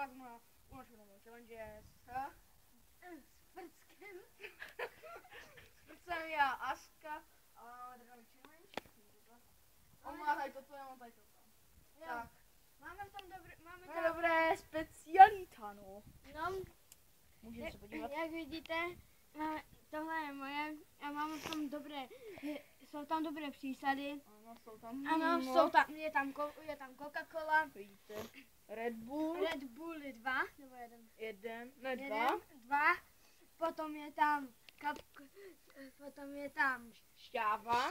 tak na unočenou challenge s Prckem. S Prckem já Aska a máme takový challenge. On má tady toto, já mám tady toto. Tak. Máme v tom dobré specialita, no. Můžeme se podívat. Jak vidíte, tohle je moje a máme v tom jsou tam dobré přísady. Ano, jsou tam. Ano, je tam Coca-Cola. Vidíte. Red Bull 2, nebo dva. Potom je tam Šťáva.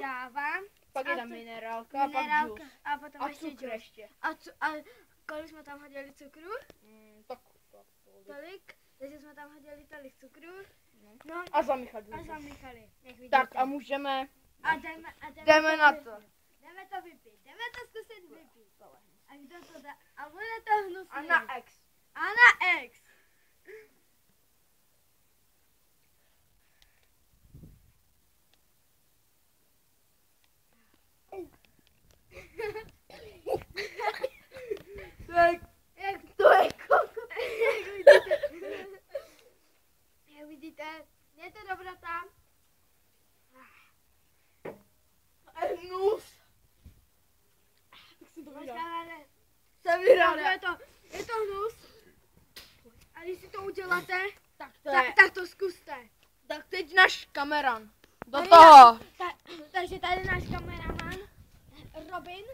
Pak je tam minerálka a pak džus. A potom A ještě cukr ještě. A kolik jsme tam hodili cukru? Tolik. Takže jsme tam hodili tolik cukru. No, A zamíchali. Jak vidíte. Tak a můžeme. Jdeme na to. Jdeme to vypít. Jdeme to zkusit vypít. A kdo to dá? A bude to hnusný. A na X. A na X. Jak to je Jak vidíte, je to dobrota. Hnus. Tak jsem to viděl. Jsem vyhrál. Je to hnus. A když si to uděláte, tak to zkuste. Tak teď náš kameran. Do toho. Takže tady náš kameraman Robin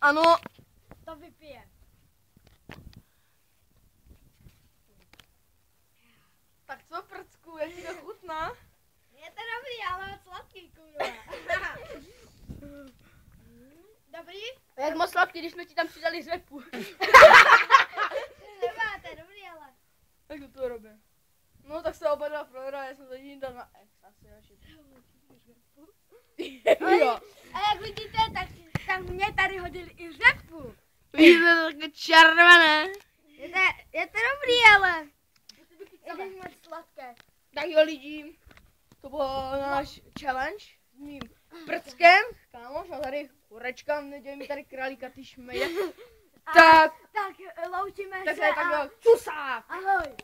Ano. to vypije. Tak co, Prcku, jak ti to chutná? Je to dobrý, ale moc sladký, kurva. Dobrý? Jak moc sladký, když jsme ti tam přidali z repu. Nemáte, dobrý, ale. Jak to robím? No tak se oba dva prohráli, já jsem to jediný dal na X. Asi až jo. A jak vidíte, tak mě tady hodili i řepu. Vidíte to také červené. Je to dobrý, ale. Je to moc sladké. Tak jo lidi, to byl náš challenge s mým Prckem, kámoš, a tady kurečka, nedělej mi tady králíka, ty šmejde. Tak loučíme tak se jo, čusák. ahoj.